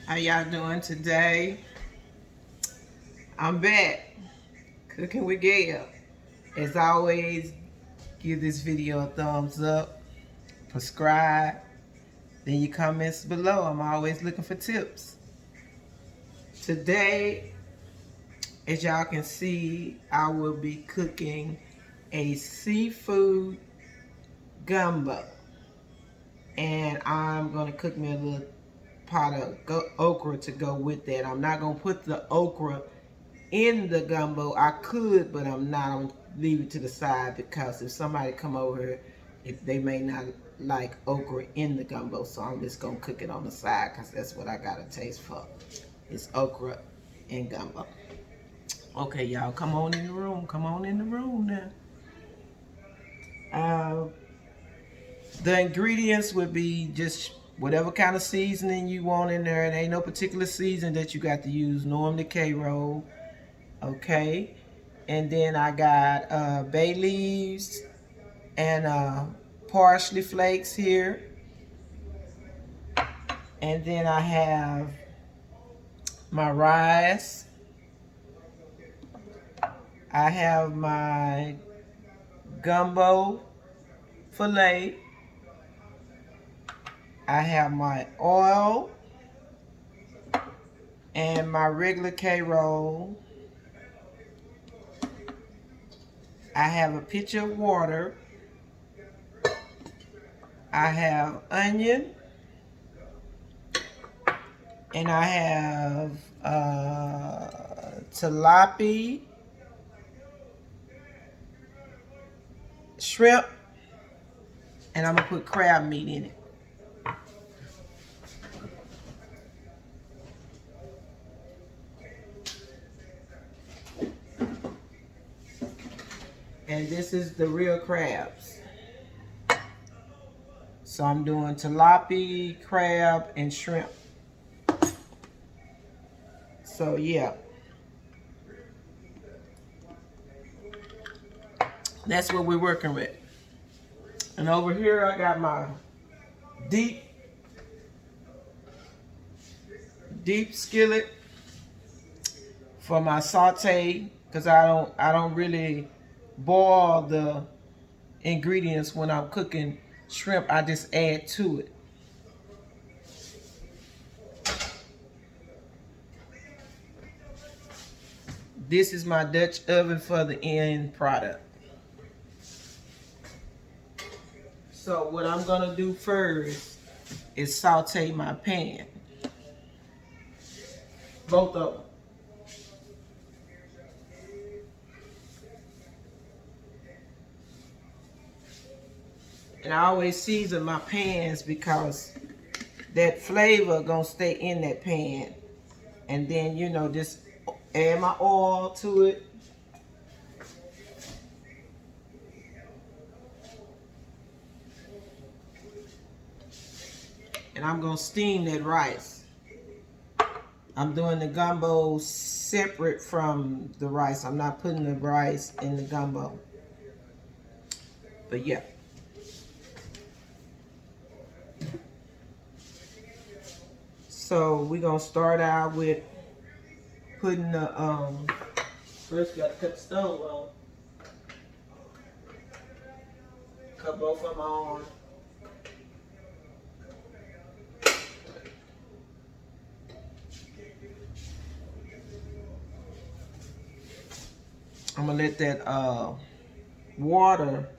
How y'all doing today? I'm back, cooking with Gail. As always, give this video a thumbs up, subscribe, then your comments below. I'm always looking for tips. Today, as y'all can see, I will be cooking a seafood gumbo. And I'm gonna cook me a little pot of okra to go with that. I'm not gonna put the okra in the gumbo. I could, but I'm not. I'm gonna leave it to the side because if somebody come over here, if they may not like okra in the gumbo, so I'm just gonna cook it on the side because that's what I got a taste for. It's okra and gumbo. Okay, y'all, come on in the room. Come on in the room now. The ingredients would be just whatever kind of seasoning you want in there. It ain't no particular season that you got to use. Norm Decay roll, okay. And then I got bay leaves and parsley flakes here. And then I have my rice. I have my gumbo filet. I have my oil and my regular K-roll. I have a pitcher of water. I have onion. And I have tilapia, shrimp, and I'm gonna put crab meat in it. And this is the real crabs. So I'm doing tilapia, crab, and shrimp. So yeah. That's what we're working with. And over here I got my deep skillet for my saute, because I don't really boil the ingredients when I'm cooking shrimp. I just add to it. This is my Dutch oven for the end product. So what I'm gonna do first is saute my pan. Both of them. And I always season my pans because that flavor gonna stay in that pan. And then, you know, just add my oil to it. And I'm gonna steam that rice. I'm doing the gumbo separate from the rice. I'm not putting the rice in the gumbo. But yeah. So we're gonna start out with putting the first we gotta cut the stove on. Cut both of them on. I'm gonna let that water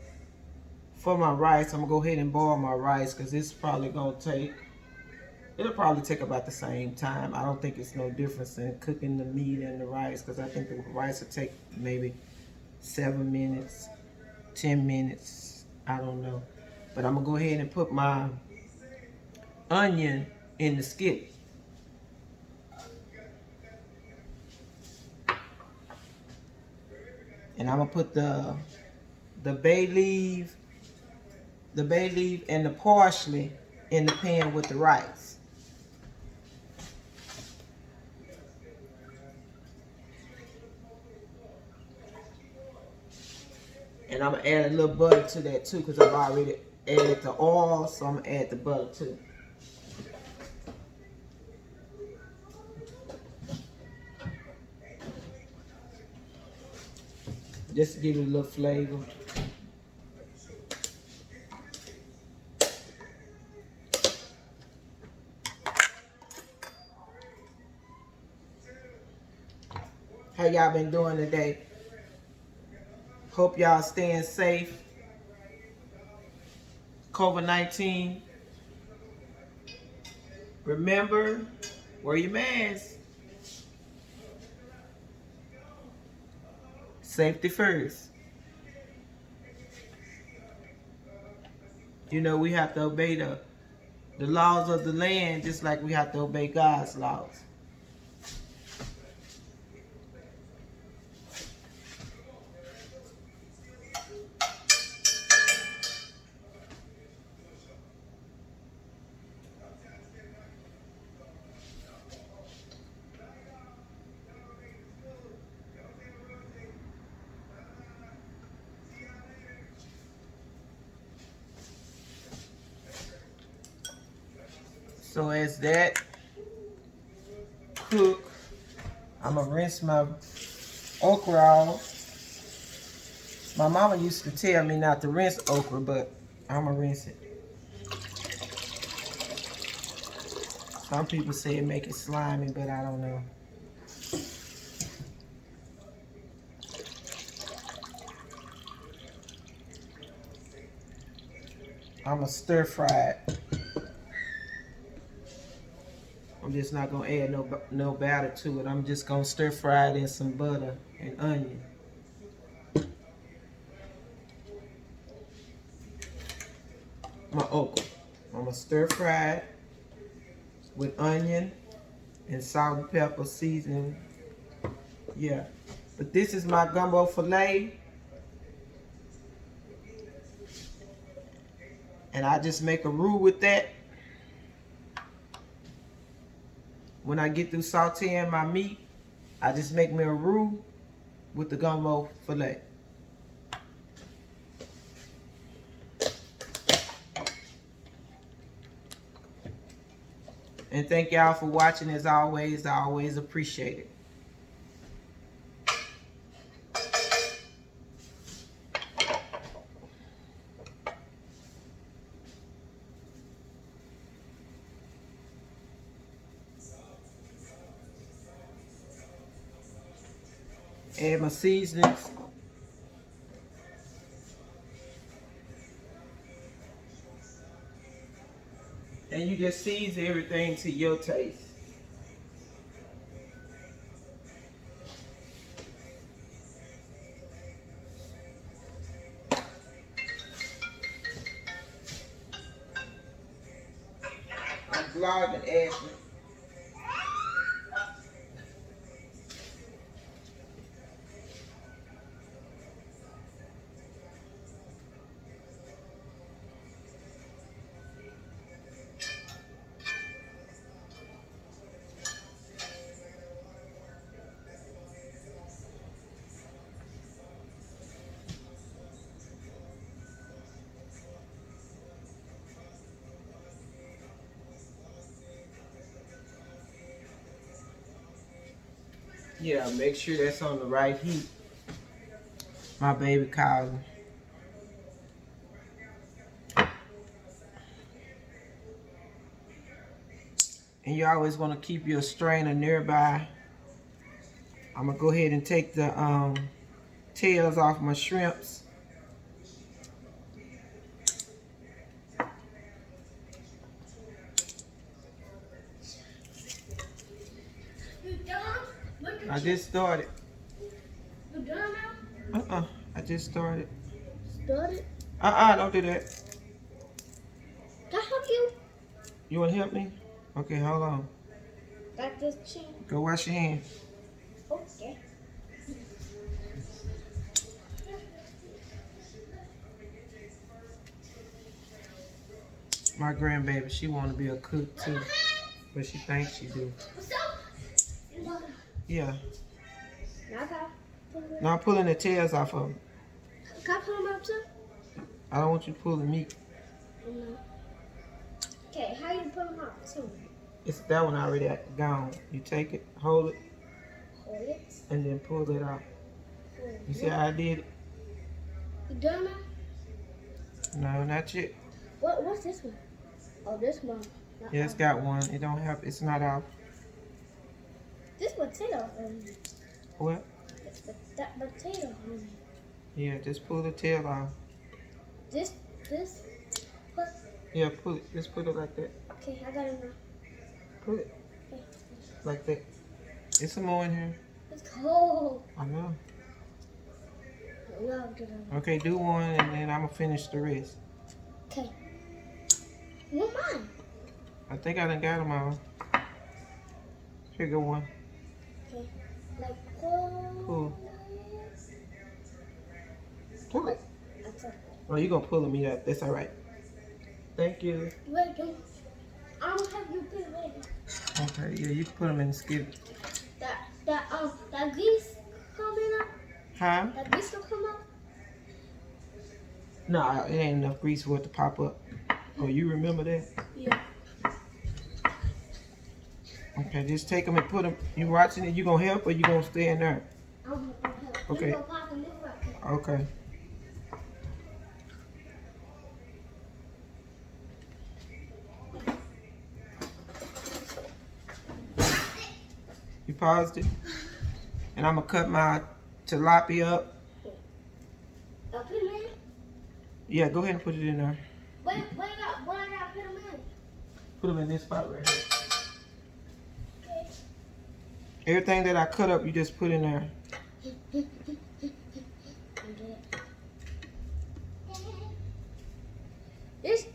for my rice. I'm gonna go ahead and boil my rice because it's probably gonna take, it'll probably take about the same time. I don't think it's no difference in cooking the meat and the rice because I think the rice will take maybe 7 minutes, 10 minutes. I don't know. But I'm gonna go ahead and put my onion in the skillet. And I'm gonna put the bay leaf, and the parsley in the pan with the rice. And I'm gonna add a little butter to that too because I've already added the oil, so I'm gonna add the butter too. just to give it a little flavor. How y'all been doing today? Hope y'all staying safe. COVID-19. Remember, wear your mask. Safety first. You know, we have to obey the laws of the land just like we have to obey God's laws. So as that cook, I'm gonna rinse my okra off. My mama used to tell me not to rinse okra, but I'm gonna rinse it. Some people say it make it slimy, but I don't know. I'm gonna stir fry it. I'm just not gonna add no batter to it. I'm just gonna stir fry it in some butter and onion. My okra. I'm gonna stir fry it with onion and salt and pepper seasoning. Yeah. But this is my gumbo filet. And I just make a roux with that. When I get through sauteing my meat, I just make me a roux with the gumbo filet. And thank y'all for watching as always. I always appreciate it. Add my seasonings. And you just season everything to your taste. I'm vlogging Ashley. Yeah, make sure that's on the right heat. My baby calling. And you always want to keep your strainer nearby. I'm gonna go ahead and take the tails off my shrimps. I just started. You done now? I just started. Started? Don't do that. Can I help you? You want to help me? Okay, hold on. Got this chin. Go wash your hands. Okay. My grandbaby, she want to be a cook too, but she thinks she do. What's up? Yeah. Now Now I'm pulling the tails off of them. can I pull them up too? I don't want you to pull the meat. No. Okay, how you pull them up too? It's that one already gone. You take it, hold it, Hold it. and then pull it out. You see how I did it? You done now? No, not yet. What's this one? Oh, this one. Yeah, it's got one. It don't have. It's not out. This potato. What? That potato. Yeah, just pull the tail off. This. What? Yeah, pull it. Just put it like that. Okay, I got it now. Put it Okay. like that. There's some more in here. It's cold. I know. I love it. Okay, do one and then I'm gonna finish the rest. Okay. What mine? I think I done got them all. Here go one. Okay. Like pull. Pull. Pull it. I'm sorry. Oh, you gonna pull me up. That's all right. Thank you. Wait, don't. I don't have you put it ready. Okay, yeah, you can put them in the skillet. That grease coming up. Huh? That grease will come up. No, it ain't enough grease for it to pop up. Oh, you remember that? Yeah. Okay, just take them and put them. You watching it? You gonna help or you gonna stay in there? I'm Okay. gonna pop and move right here. Okay. You paused it? And I'm gonna cut my tilapia up. Put them in. Yeah, go ahead and put it in there. Where I gotta put them in? Put them in this spot right here. Okay. Everything that I cut up, you just put in there.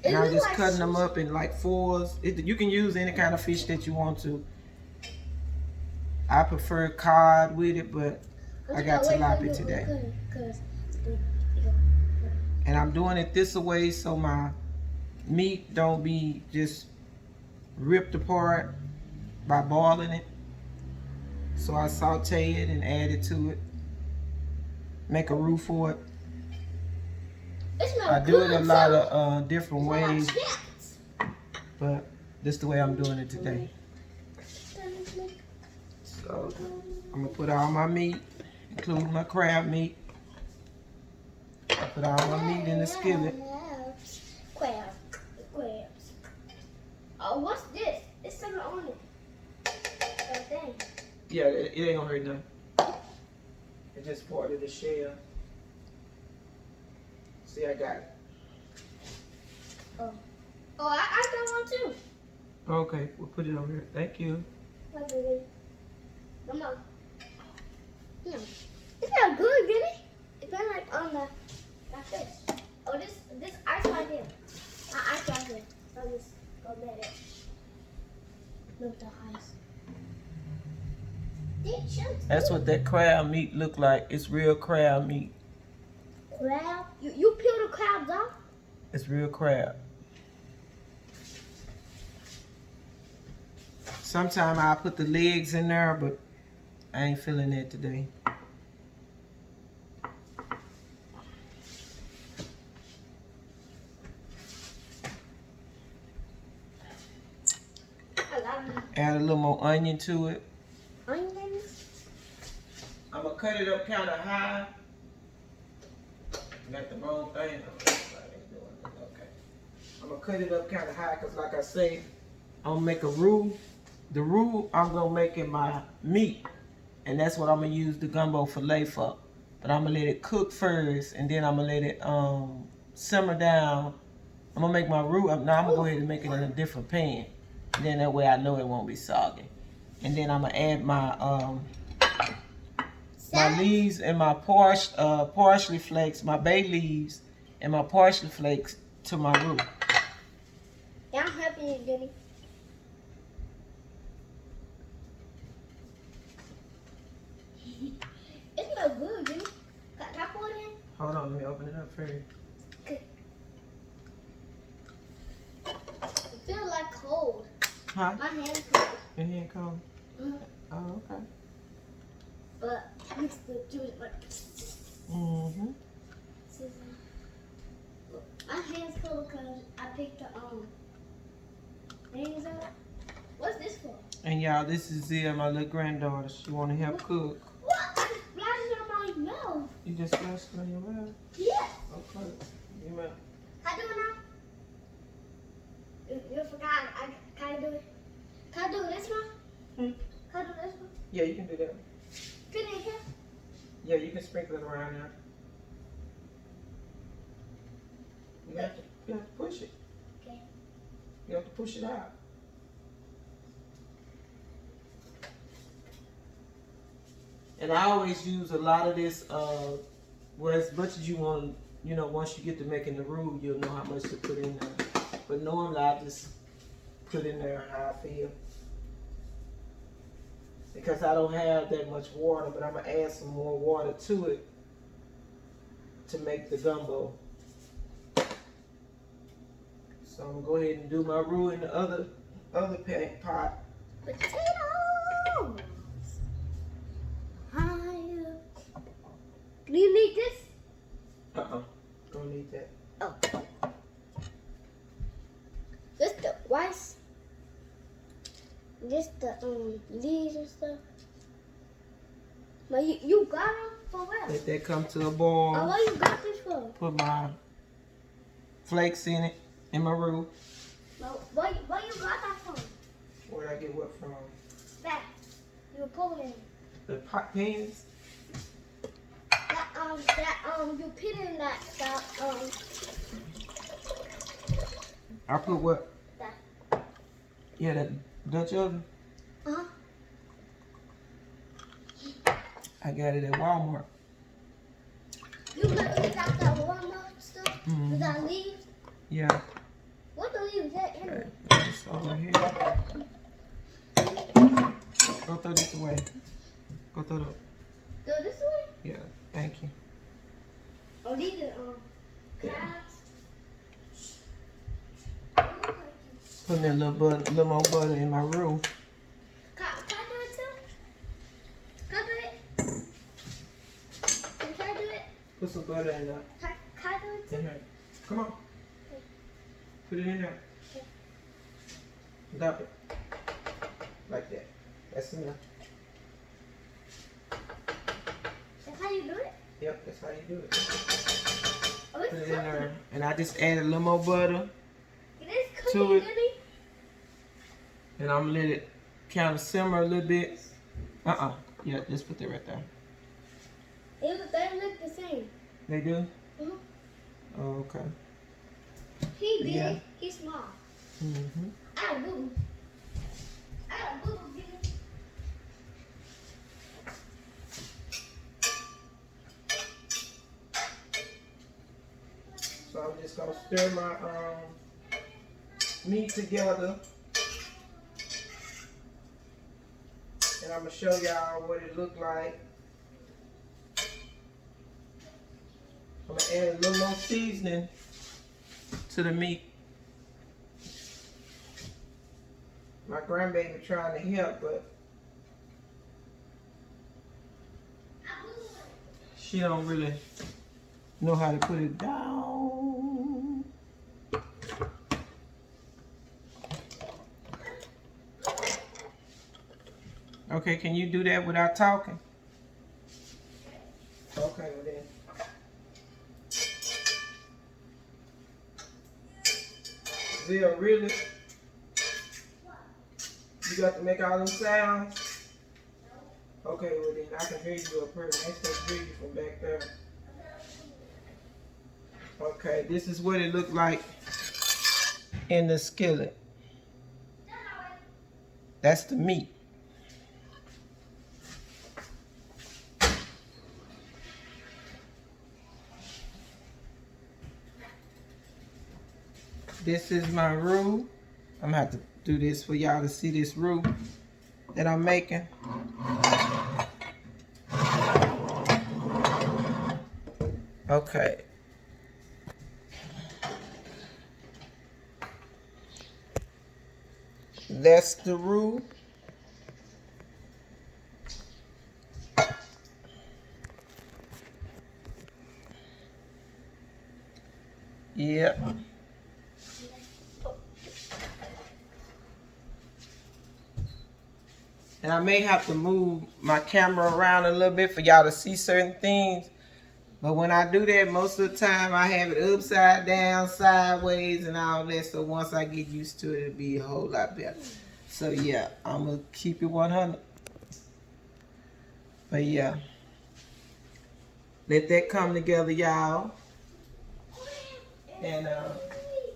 And I'm just cutting them up in like fours. You can use any kind of fish that you want to. I prefer cod with it, but I got tilapia today. And I'm doing it this way so my meat don't be just ripped apart by boiling it. So I saute it and add it to it. Make a roux for it. I do it a lot of different ways, but this is the way I'm doing it today. So I'm gonna put all my meat, including my crab meat. I put all my meat in the skillet. Crabs. Oh, what's this? It's something on it. That thing. Yeah, it ain't gonna hurt nothing. It's just part of the shell. See, I got it. Oh, I got one too. Okay, we'll put it over here. Thank you. Come on. Yeah. It's not good, really. It's been like on the like this. Oh, this ice right here. Ice right here. So just go let it melt the ice. That's what that crab meat look like. It's real crab meat. Crab? You peel the crabs off? It's real crab. Sometimes I put the legs in there, but I ain't feeling that today. Add a little more onion to it. Onions? I'm gonna cut it up kind of high. Got the wrong thing. Okay. I'm gonna cut it up kind of high because, like I say, I'm gonna make a roux. The roux I'm gonna make in my meat, and that's what I'm gonna use the gumbo fillet for. But I'm gonna let it cook first, and then I'm gonna let it simmer down. I'm gonna make my roux. Now I'm gonna go ahead and make it in a different pan. And then that way I know it won't be soggy. And then I'm gonna add my my leaves and my parsley flakes, my bay leaves and my parsley flakes to my roux. Yeah, I'm helping you, Jenny. It smells good, Jenny. Can I pour it in? Hold on, let me open it up for you. Okay. It feels like cold. Huh? My hand's cold. Your hand cold? Mm-hmm. Oh, okay. But mix the juice like Mm-hmm. my hand's cold because I picked the things up. What's this for? And y'all, this is Zia, my little granddaughter. She wanna help cook. What? I just splashed it on my nose. You just splashed it on your mouth? Yeah. Okay. You might. Can I do it now? You forgot. Can I do it? Can I do this one? Hmm? Can I do this one? Yeah, you can do that. Put it in here. Yeah, you can sprinkle it around now. You have to push it. Okay. You have to push it out. And I always use a lot of this, well, as much as you want, you know, once you get to making the roux, you'll know how much to put in there. But normally I just put in there how I feel. Because I don't have that much water, but I'm going to add some more water to it to make the gumbo. So I'm going to go ahead and do my roux in the other pot. Potatoes. Do you need this? Don't need that. Oh. Just the rice. Just the leaves and stuff. But you got them for where? Let that come to a boil. Oh, what you got this for? Put my flakes in it, in my roux. What you got that from? Where'd I get what from? That. You pull it in. The pot pans? You put in that I put what? That. Yeah, that Dutch oven. Uh-huh. I got it at Walmart. You got that Walmart stuff? Mm-hmm. With that leaves? Yeah. What the leaves that in Okay. it? It's over here. Go throw this away. Go throw it. Go this way? Yeah, thank you. Oh, these are crabs. Putting a little more butter in my roux. Can I do it too? Can I do it? Can I do it? Put some butter in there. Can I do it too? In here. Come on. Put it in there. Okay. Dump it. Like that. That's enough. That's how you do it? Yep, that's how you do it. Oh, Put it's it in cooking. there. And I just added a little more butter. It is To cooking, it. Goody. And I'm gonna let it kind of simmer a little bit. Yeah, just put that right there. They look the same. They do? Mhm. Oh, okay. He big, Yeah. he's small. Mm-hmm. I got boo. I got boo, Goody. So I'm just gonna stir my meat together. And I'm gonna show y'all what it looked like. I'm gonna add a little more seasoning to the meat. My grandbaby trying to help, but she don't really know how to put it down. Okay, can you do that without talking? Okay, well then. Zia, really? You got to make all them sounds? Okay, well then I can hear you up here. I ain't supposed to hear you from back there. Okay, this is what it looked like in the skillet. That's the meat. This is my roux. I'm gonna have to do this for y'all to see this roux that I'm making. Okay. That's the roux. Yep. And I may have to move my camera around a little bit for y'all to see certain things But when I do that, most of the time I have it upside down, sideways, and all that. So once I get used to it, it'll be a whole lot better. So yeah, I'm gonna keep it 100. But yeah, let that come together, y'all. And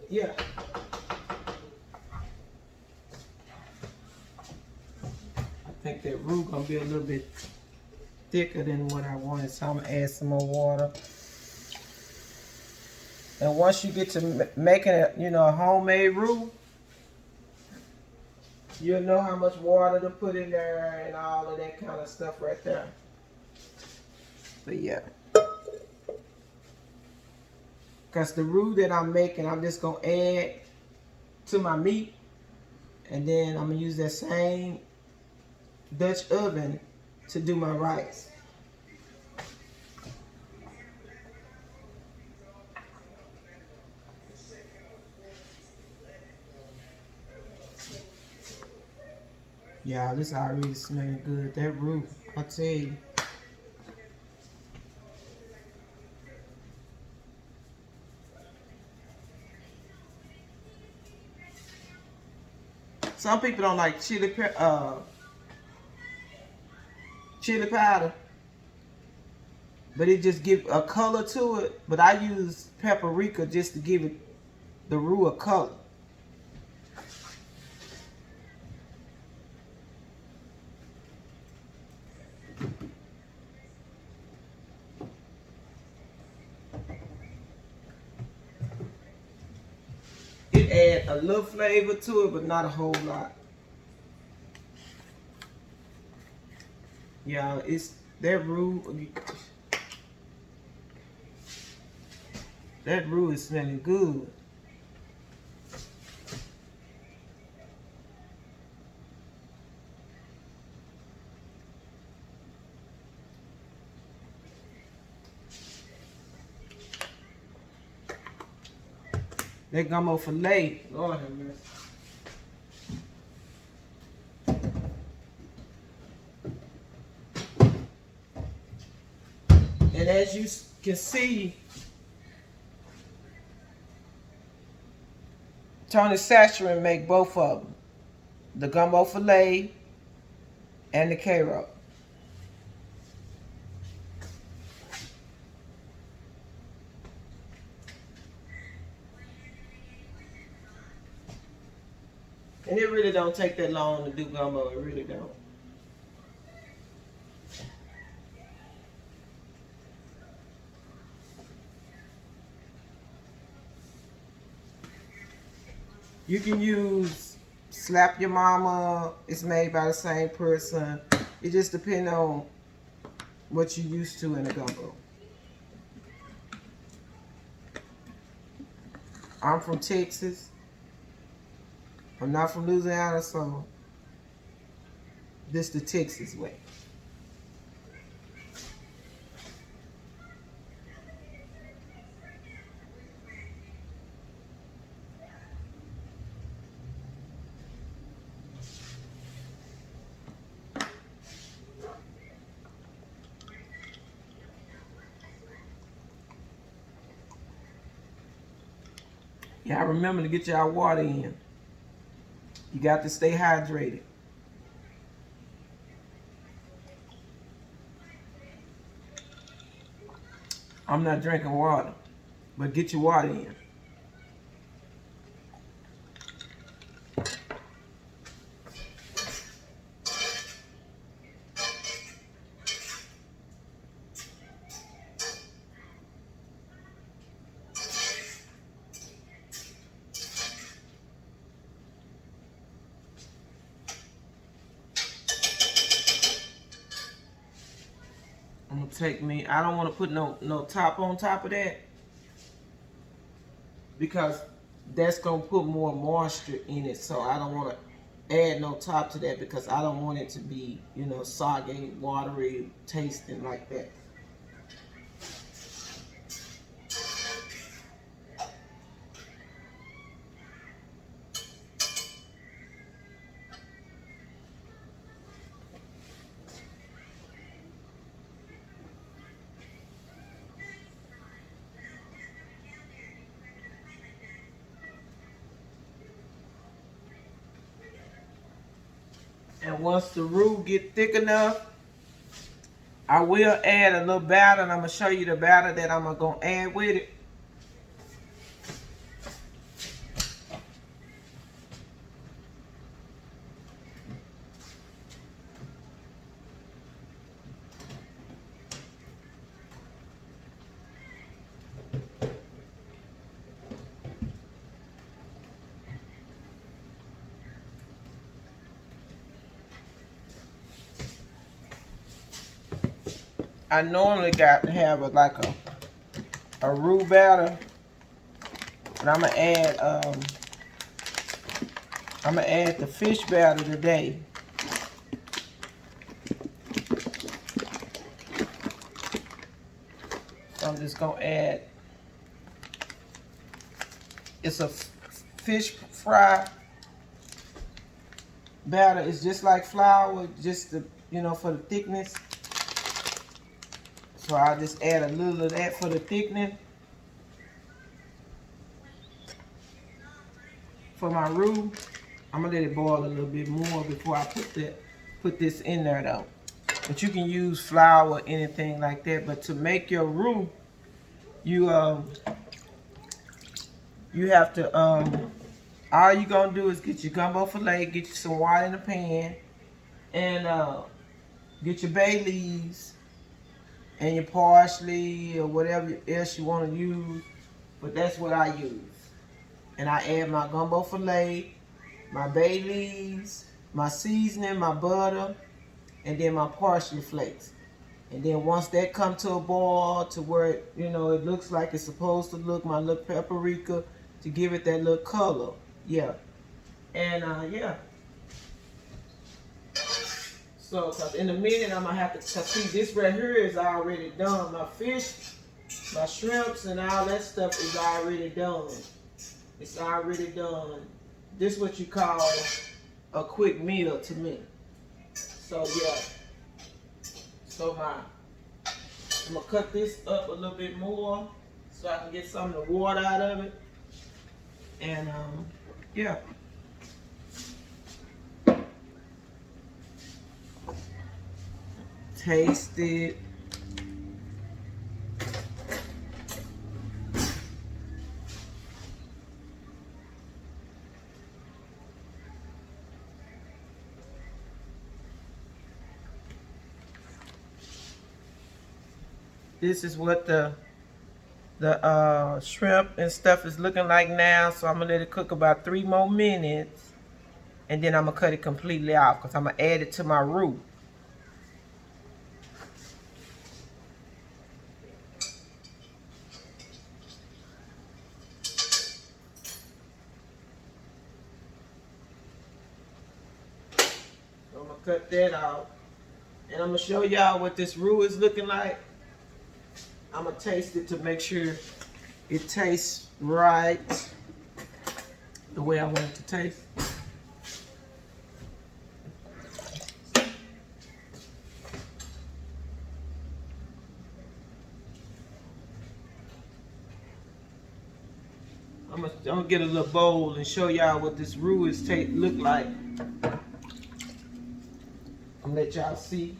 yeah. I think that roux gonna be a little bit thicker than what I wanted, so I'm gonna add some more water. And once you get to making it, a homemade roux, you'll know how much water to put in there and all of that kind of stuff right there. But yeah. Because the roux that I'm making, I'm just going to add to my meat. And then I'm going to use that same Dutch oven to do my rice. Yeah, this already smelling good. That roux, I tell you. Some people don't like chili powder, but it just gives a color to it. But I use paprika just to give it the roux a color. It adds a little flavor to it, but not a whole lot. Yeah, it's that roux. That roux is smelling good. That gumbo filet, Lord have mercy. And as you can see, Tony Chachereau make both of them. The gumbo filet and the K-roll. And it really don't take that long to do gumbo. It really don't. You can use Slap Your Mama. It's made by the same person. It just depends on what you're used to in a gumbo. I'm from Texas. I'm not from Louisiana, so this the Texas way. Yeah, remember to get y'all water in. You got to stay hydrated. I'm not drinking water, but get your water in. I'm gonna take me, I don't want to put no top on top of that because that's gonna put more moisture in it. So I don't want to add no top to that because I don't want it to be, soggy, watery, tasting like that. And once the roux get thick enough, I will add a little batter, and I'm gonna show you the batter that I'm gonna add with it. I normally got to have a roux batter, and I'm gonna add the fish batter today. So I'm just gonna add. It's a fish fry batter. It's just like flour, just for the thickness. So I'll just add a little of that for the thickening. For my roux, I'm gonna let it boil a little bit more before I put this in there though. But you can use flour or anything like that. But to make your roux, you have to all you gonna do is get your gumbo filet, get you some water in the pan, and get your bay leaves and your parsley or whatever else you want to use. But that's what I use. And I add my gumbo filet, my bay leaves, my seasoning, my butter, and then my parsley flakes. And then once that comes to a boil to where it looks like it's supposed to look, my little paprika to give it that little color. Yeah. And yeah. So, cause in a minute I'm gonna have to see this right here is already done. My fish, my shrimps, and all that stuff is already done. It's already done. This is what you call a quick meal to me. So yeah. So I'm gonna cut this up a little bit more so I can get some of the water out of it. And yeah. Taste it. This is what the shrimp and stuff is looking like now. So I'm gonna let it cook about 3 more minutes, and then I'm gonna cut it completely off because I'm gonna add it to my roux. So I'm gonna cut that out, and I'm gonna show y'all what this roux is looking like. I'm gonna taste it to make sure it tastes right the way I want it to taste. I'm gonna get a little bowl and show y'all what this roux is look like. I'm gonna let y'all see.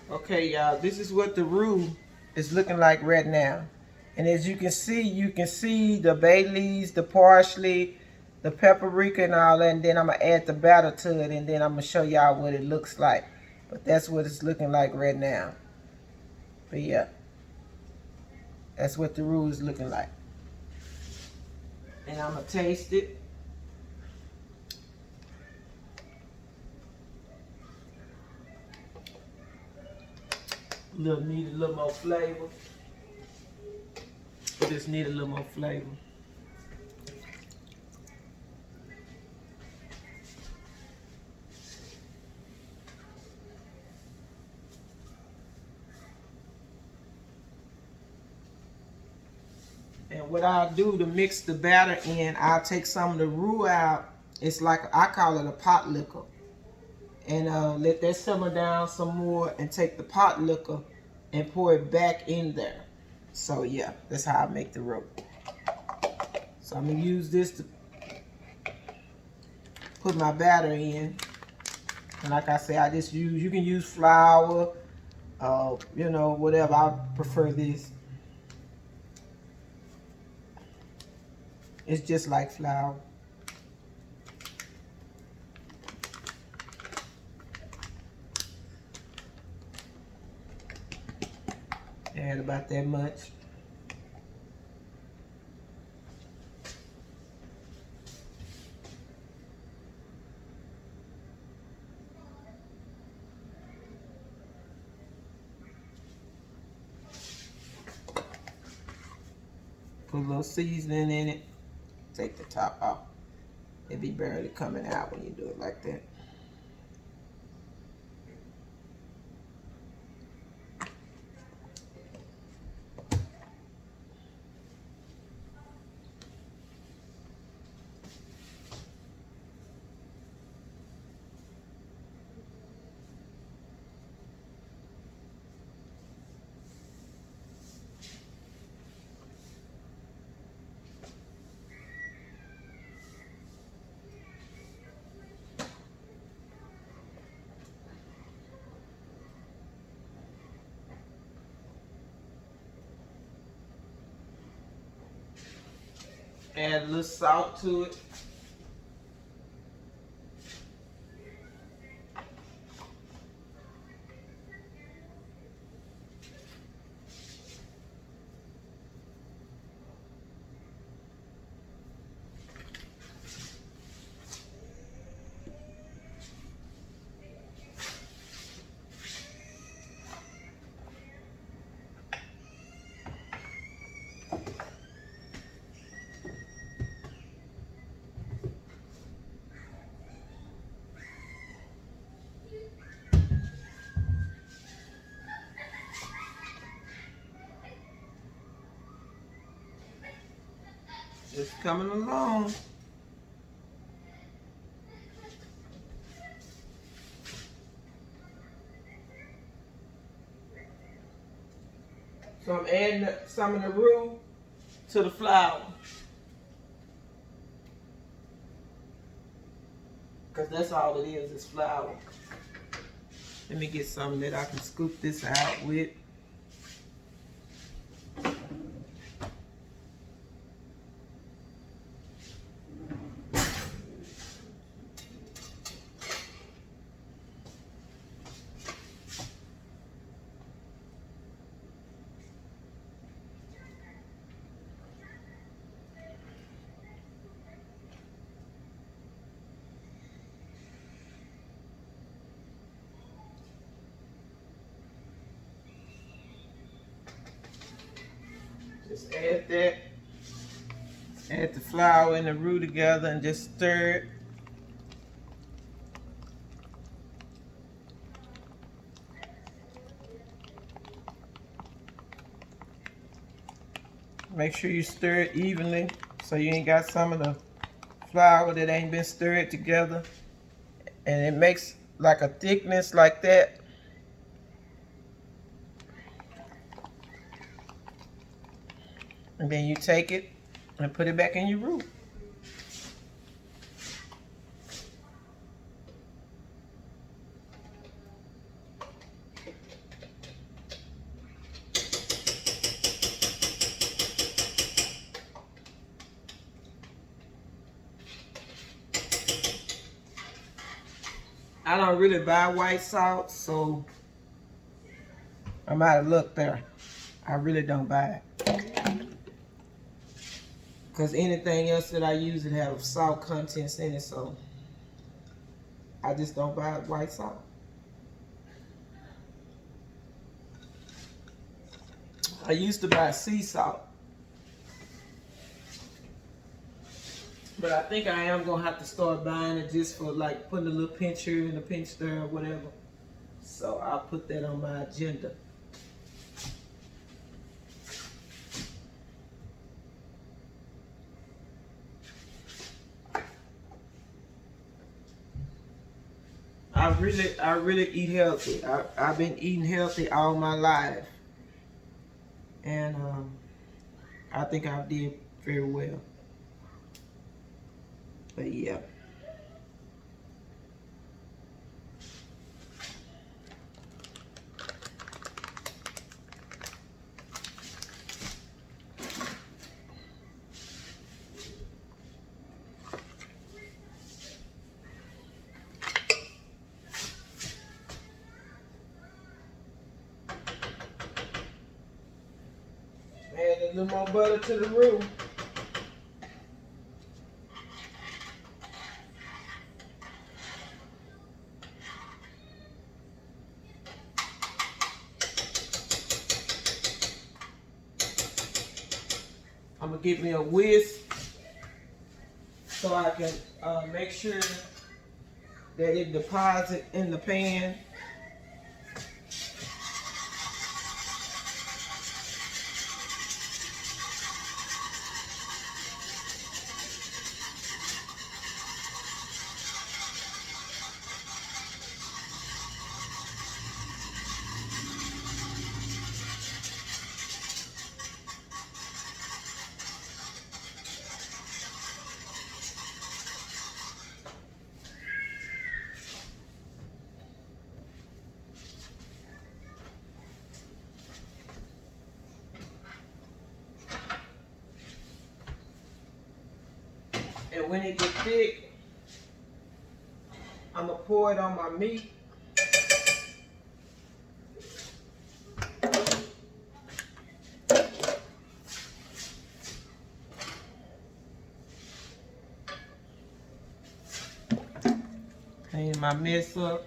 Okay, y'all, this is what the roux is looking like right now. And as you can see the bay leaves, the parsley, the paprika and all that, and then I'm gonna add the batter to it, and then I'm gonna show y'all what it looks like. But that's what it's looking like right now. But yeah, that's what the roux is looking like. And I'm gonna taste it. Need a little more flavor. Just need a little more flavor. And what I'll do to mix the batter in, I'll take some of the roux out. It's like, I call it a pot liquor. and let that simmer down some more and take the pot liquor and pour it back in there. So yeah, that's how I make the roux. So I'm gonna use this to put my batter in. And like I say, I just use, you can use flour, you know, whatever. I prefer this. It's just like flour. Add about that much. Put a little seasoning in it. Take the top off. It be barely coming out when you do it like that. Add a little salt to it. Just coming along. So I'm adding some of the roux to the flour. Because that's all it is flour. Let me get something that I can scoop this out with. Just add that. Add the flour and the roux together and just stir it. Make sure you stir it evenly so you ain't got some of the flour that ain't been stirred together. And it makes like a thickness like that. And then you take it and put it back in your roux. I don't really buy white salt, so I'm out of luck there. I really don't buy it. Because anything else that I use, it have salt contents in it, so I just don't buy white salt. I used to buy sea salt. But I think I am going to have to start buying it just for like putting a little pinch here and a pinch there or whatever. So I'll put that on my agenda. I really eat healthy. I've been eating healthy all my life, and I think I did very well. But yeah. Add a little more butter to the roux. I'm gonna give me a whisk so I can make sure that it deposits in the pan. And when it gets thick, I'm gonna pour it on my meat. Clean my mess up.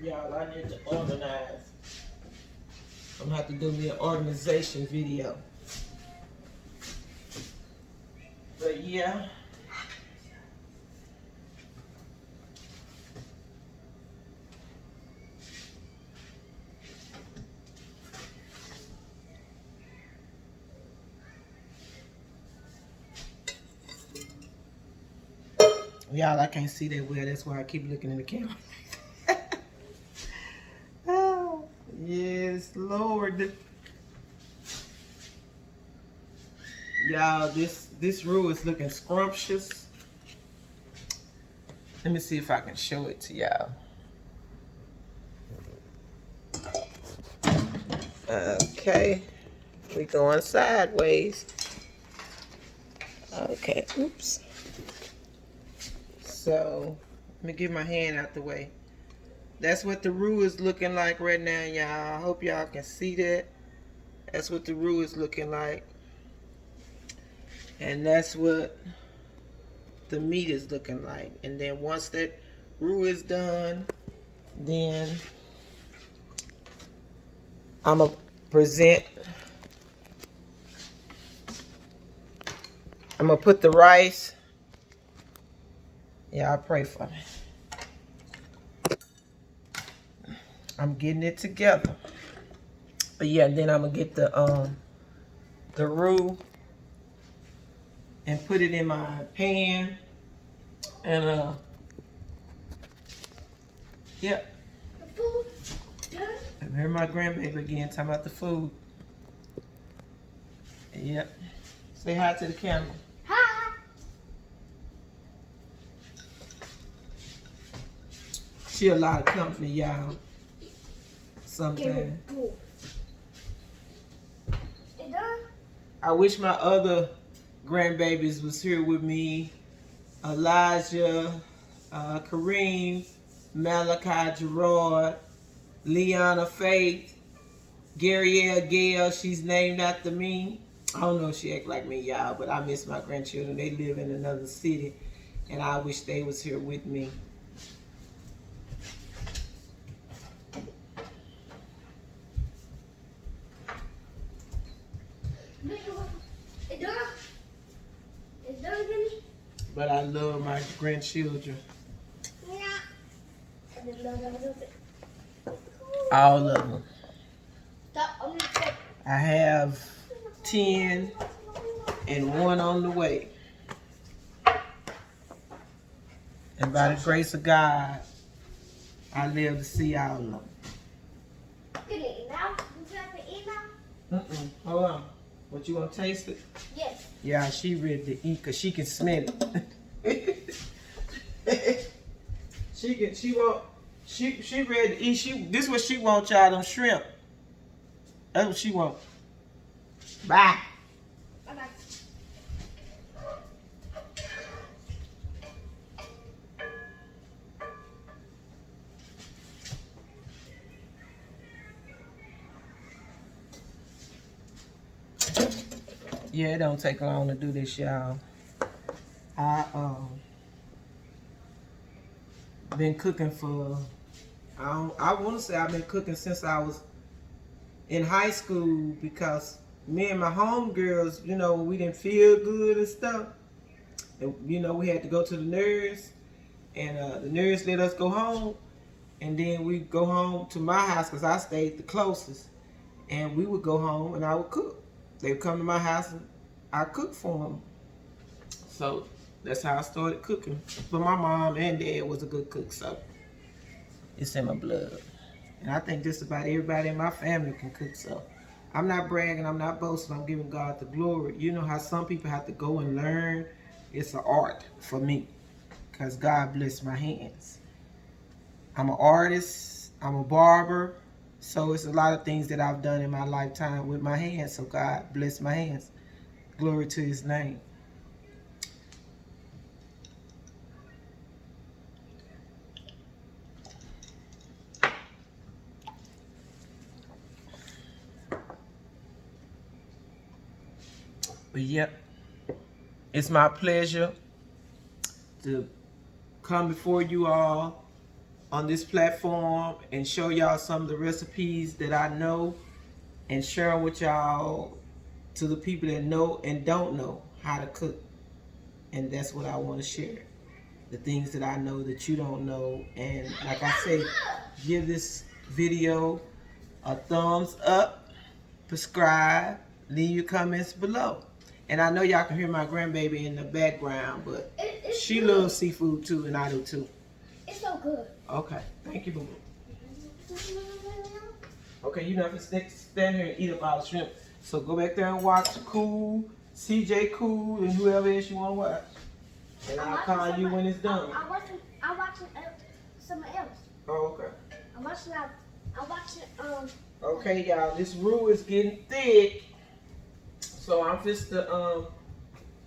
Y'all, I need to organize. I'm gonna have to do me an organization video. But yeah. Y'all, I can't see that well. That's why I keep looking in the camera. Oh, yes, Lord. Y'all, this roux is looking scrumptious. Let me see if I can show it to y'all. Okay, we going sideways. Okay, oops. So, let me get my hand out the way. That's what the roux is looking like right now, y'all. I hope y'all can see that. That's what the roux is looking like. And that's what the meat is looking like. And then once that roux is done, then I'm going to present. I'm going to put the rice. Y'all pray for me. I'm getting it together. But yeah, then I'm going to get the roux and put it in my pan. And yeah. The food done? I heard my grandbaby again talking about the food. Yep. Say hi to the camera. Hi. She a lot of company, y'all. Sometimes. It done? I wish my other grandbabies was here with me. Elijah, Kareem, Malachi, Gerard, Leona Faith, Gabrielle Gail, she's named after me. I don't know if she act like me, y'all, but I miss my grandchildren. They live in another city, and I wish they was here with me. but I love my grandchildren. All of them. I have 10 and 1 on the way. And by the grace of God, I live to see all of them. Hold on. What, you want to taste it? Yes. Yeah, she ready to eat because she can smell it. she ready to eat. This is what she want, y'all, them shrimp. That's what she want. Bye. Bye-bye. Yeah, it don't take long to do this, y'all. I been cooking for, I want to say I've been cooking since I was in high school, because me and my homegirls, you know, we didn't feel good and stuff. And, you know, we had to go to the nurse, and the nurse let us go home, and then we go home to my house because I stayed the closest, and we would go home and I would cook. They would come to my house and I cooked for them. So that's how I started cooking. But my mom and dad was a good cook, so it's in my blood. And I think just about everybody in my family can cook, so I'm not bragging, I'm not boasting, I'm giving God the glory. You know how some people have to go and learn? It's an art for me, because God bless my hands. I'm an artist, I'm a barber, so it's a lot of things that I've done in my lifetime with my hands, so God bless my hands. Glory to his name. But yep, it's my pleasure to come before you all on this platform and show y'all some of the recipes that I know and share with y'all, to the people that know and don't know how to cook. And that's what I want to share. The things that I know that you don't know. And like I say, give this video a thumbs up, subscribe, leave your comments below. And I know y'all can hear my grandbaby in the background, but she loves seafood too, and I do too. It's so good. Okay, thank you, boo-boo. Okay, you're not gonna stand here and eat up all the shrimp. So go back there and watch Cool, CJ Cool, and whoever else you want to watch. And I'll call you when it's done. I'm watching someone else. Oh, okay. I'm watching Okay, y'all, this roux is getting thick. So I'm just to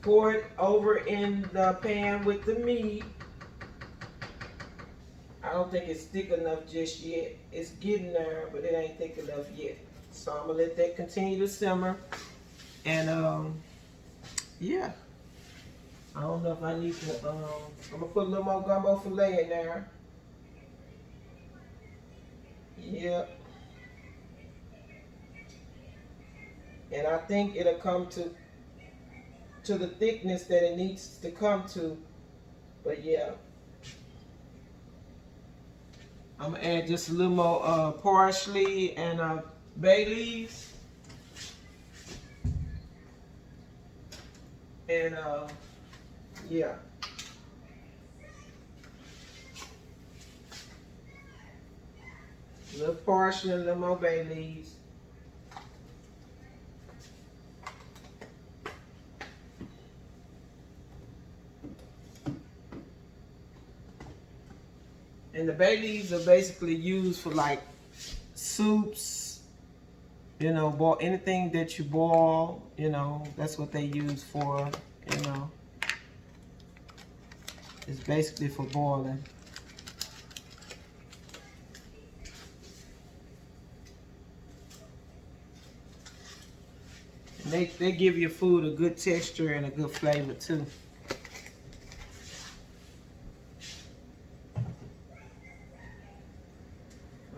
pour it over in the pan with the meat. I don't think it's thick enough just yet. It's getting there, but it ain't thick enough yet. So I'm gonna let that continue to simmer. And yeah. I don't know if I need to, I'm gonna put a little more gumbo filet in there. Yep. And I think it'll come to the thickness that it needs to come to. But yeah. I'm gonna add just a little more parsley and bay leaves. And yeah. A little parsley and a little more bay leaves. And the bay leaves are basically used for like soups, you know, boil anything that you boil, you know, that's what they use for, you know. It's basically for boiling. And they give your food a good texture and a good flavor too.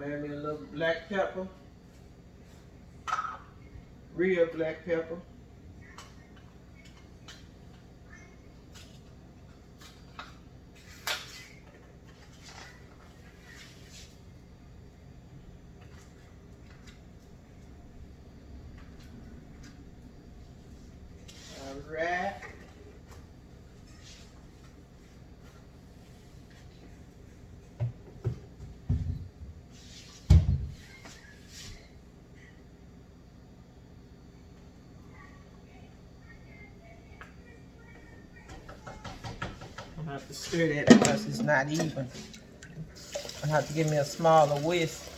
Add me a little black pepper. Real black pepper. have to stir that because it's not even. I have to give me a smaller whisk.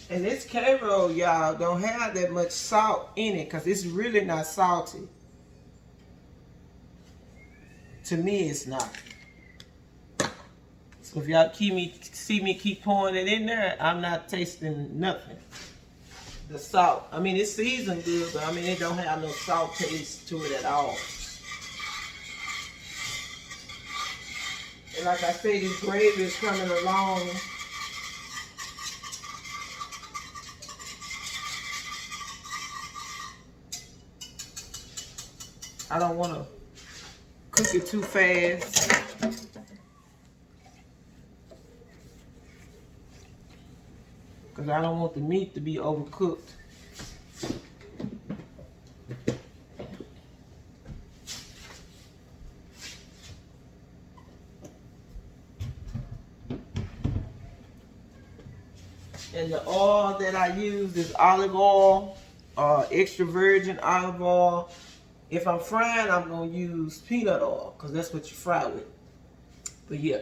And this K-roll, y'all, don't have that much salt in it because it's really not salty. To me, it's not. So if y'all see me keep pouring it in there, I'm not tasting nothing. The salt, I mean, it's seasoned good, but I mean, it don't have no salt taste to it at all. And like I say, this gravy is coming along. I don't want to cook it too fast. Because I don't want the meat to be overcooked. And the oil that I use is olive oil, extra virgin olive oil. If I'm frying, I'm going to use peanut oil because that's what you fry with. But yeah.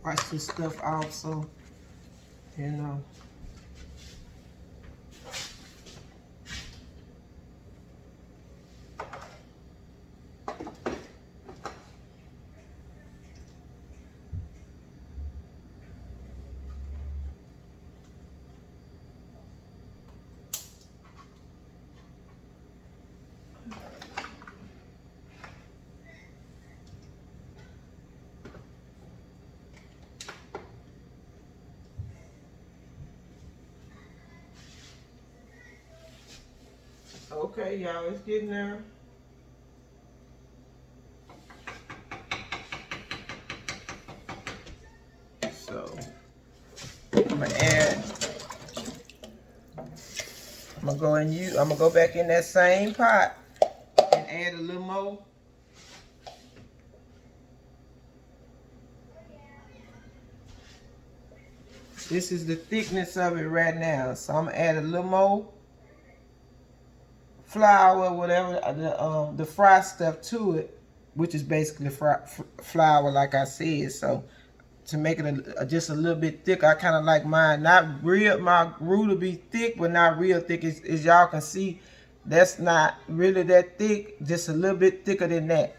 Wash this stuff off so, you know. Okay, y'all, it's getting there. So, I'm gonna go back in that same pot and add a little more. This is the thickness of it right now. So I'm gonna add a little more flour, whatever, the fry stuff to it, which is basically flour, like I said. So to make it just a little bit thick, I kind of like mine not real. My roux to be thick, but not real thick. As y'all can see, that's not really that thick. Just a little bit thicker than that.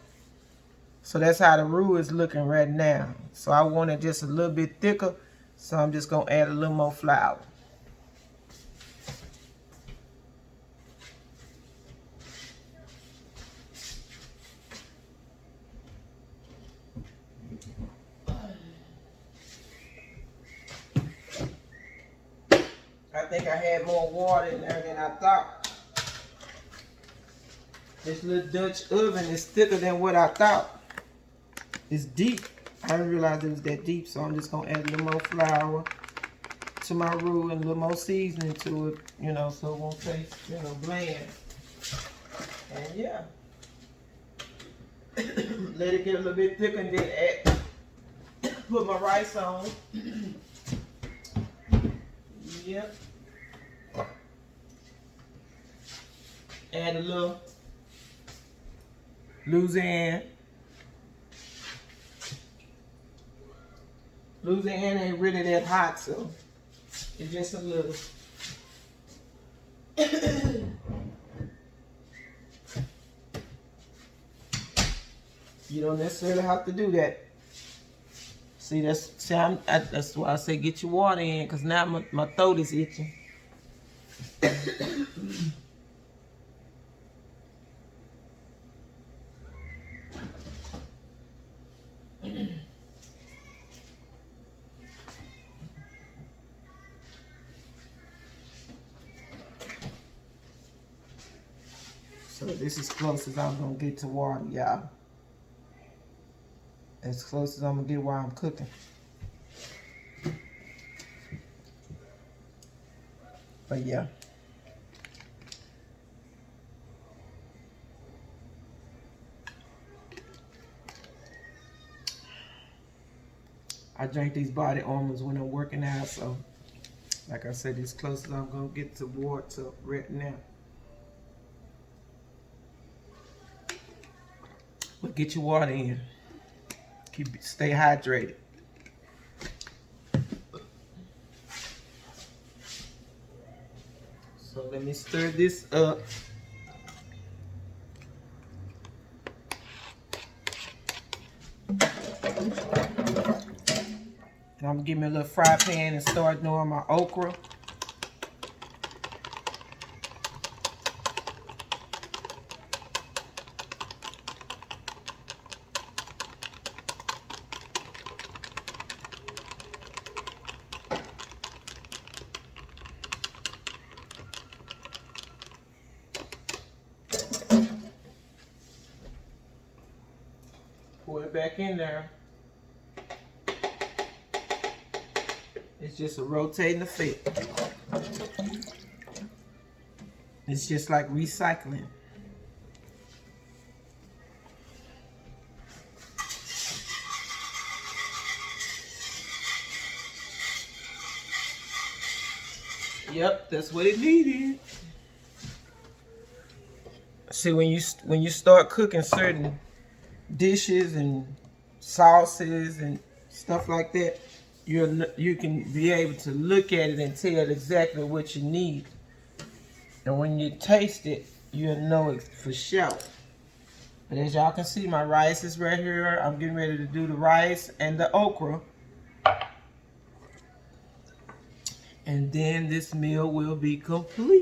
So that's how the roux is looking right now. So I want it just a little bit thicker. So I'm just gonna add a little more flour. I think I had more water in there than I thought. This little Dutch oven is thicker than what I thought. It's deep. I didn't realize it was that deep, so I'm just gonna add a little more flour to my roux and a little more seasoning to it, you know, so it won't taste, you know, bland. And yeah. Let it get a little bit thicker and then put my rice on. Yep. Add a little Louisiana. Louisiana ain't really that hot, so it's just a little. You don't necessarily have to do that. See, that's why I say get your water in, because now my throat is itching. So this is close as I'm gonna get to water, y'all. As close as I'm gonna get while I'm cooking. But yeah. I drink these body armors when I'm working out, so like I said, as close as I'm gonna get to water right now. But get your water in. Stay hydrated. So let me stir this up. And I'm gonna give me a little fry pan and start doing my okra. Pour it back in there. It's just a rotating effect. It's just like recycling. Yep, that's what it needed. See, when you start cooking certain dishes and sauces and stuff like that, you can be able to look at it and tell exactly what you need. And when you taste it, you'll know it for sure. But as y'all can see, my rice is right here. I'm getting ready to do the rice and the okra. And then this meal will be complete.